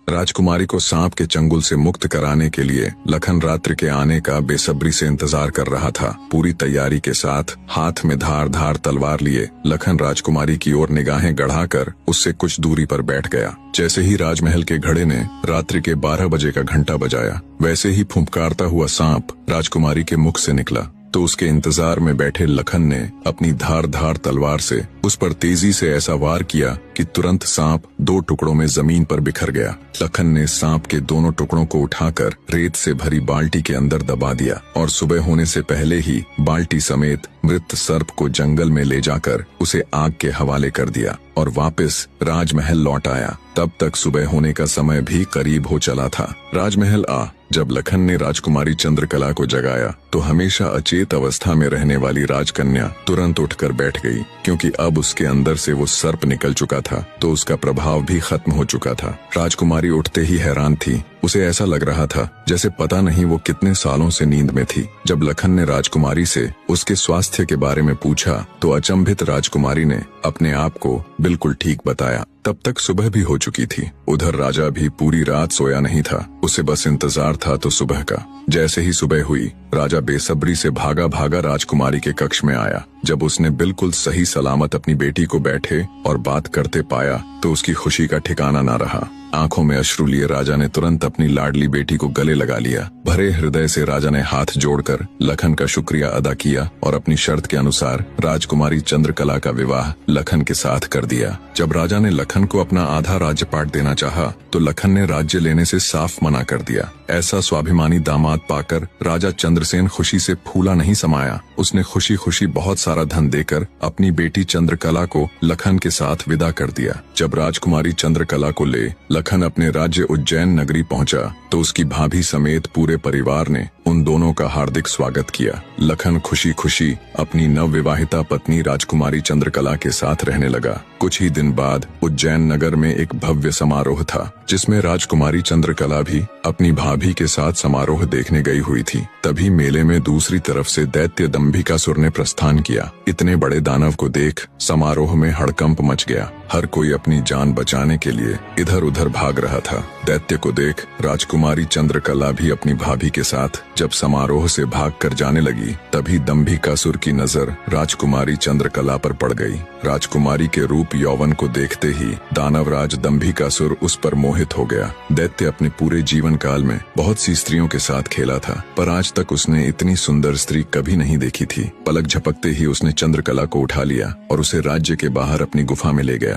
राजकुमारी को सांप के चंगुल से मुक्त कराने के लिए लखन रात्रि के आने का बेसब्री से इंतजार कर रहा था। पूरी तैयारी के साथ हाथ में धार धार तलवार लिए लखन राजकुमारी की ओर निगाहें गढ़ाकर उससे कुछ दूरी पर बैठ गया। जैसे ही राजमहल के घड़े ने रात्रि के 12 बजे का घंटा बजाया, वैसे ही फुंफकारता हुआ सांप राजकुमारी के मुख से निकला तो उसके इंतजार में बैठे लखन ने अपनी धार धार तलवार से उस पर तेजी से ऐसा वार किया कि तुरंत सांप 2 टुकड़ों में जमीन पर बिखर गया। लखन ने सांप के दोनों टुकड़ों को उठाकर रेत से भरी बाल्टी के अंदर दबा दिया और सुबह होने से पहले ही बाल्टी समेत मृत सर्प को जंगल में ले जाकर उसे आग के हवाले कर दिया और वापस राजमहल लौट आया। तब तक सुबह होने का समय भी करीब हो चला था। राजमहल जब लखन ने राजकुमारी चंद्रकला को जगाया तो हमेशा अचेत अवस्था में रहने वाली राजकन्या तुरंत उठकर बैठ गई, क्योंकि अब उसके अंदर से वो सर्प निकल चुका था तो उसका प्रभाव भी खत्म हो चुका था। राजकुमारी उठते ही हैरान थी। उसे ऐसा लग रहा था जैसे पता नहीं वो कितने सालों से नींद में थी। जब लखन ने राजकुमारी से उसके स्वास्थ्य के बारे में पूछा तो अचंभित राजकुमारी ने अपने आप को बिल्कुल ठीक बताया। तब तक सुबह भी हो चुकी थी। उधर राजा भी पूरी रात सोया नहीं था। उसे बस इंतजार था तो सुबह का। जैसे ही सुबह हुई, राजा बेसब्री से भागा भागा राजकुमारी के कक्ष में आया। जब उसने बिल्कुल सही सलामत अपनी बेटी को बैठे और बात करते पाया तो उसकी खुशी का ठिकाना न रहा। आंखों में अश्रु लिए राजा ने तुरंत अपनी लाडली बेटी को गले लगा लिया। भरे हृदय से राजा ने हाथ जोड़कर लखन का शुक्रिया अदा किया और अपनी शर्त के अनुसार राजकुमारी चंद्रकला का विवाह लखन के साथ कर दिया। जब राजा ने लखन को अपना आधा राज्यपाट देना चाहा तो लखन ने राज्य लेने से साफ मना कर दिया। ऐसा स्वाभिमानी दामाद पाकर राजा चंद्रसेन खुशी से फूला नहीं समाया। उसने खुशी खुशी बहुत सारा धन देकर अपनी बेटी चंद्रकला को लखन के साथ विदा कर दिया। जब राजकुमारी चंद्रकला को ले लखन अपने राज्य उज्जैन नगरी पहुंचा तो उसकी भाभी समेत पूरे परिवार ने उन दोनों का हार्दिक स्वागत किया। लखन खुशी खुशी अपनी नवविवाहिता पत्नी राजकुमारी चंद्रकला के साथ रहने लगा। कुछ ही दिन बाद उज्जैन नगर में एक भव्य समारोह था, जिसमें राजकुमारी चंद्रकला भी अपनी भाभी के साथ समारोह देखने गई हुई थी। तभी मेले में दूसरी तरफ से दैत्य दंभिकासुर ने प्रस्थान किया। इतने बड़े दानव को देख समारोह में हड़कंप मच गया। हर कोई अपनी जान बचाने के लिए इधर उधर भाग रहा था। दैत्य को देख राजकुमारी चंद्रकला भी अपनी भाभी के साथ जब समारोह से भागकर जाने लगी, तभी दंभिकासुर की नजर राजकुमारी चंद्रकला पर पड़ गई। राजकुमारी के रूप यौवन को देखते ही दानवराज दंभिकासुर उस पर मोहित हो गया। दैत्य अपने पूरे जीवन काल में बहुत सी स्त्रियों के साथ खेला था, पर आज तक उसने इतनी सुंदर स्त्री कभी नहीं देखी थी। पलक झपकते ही उसने चंद्रकला को उठा लिया और उसे राज्य के बाहर अपनी गुफा में ले गया।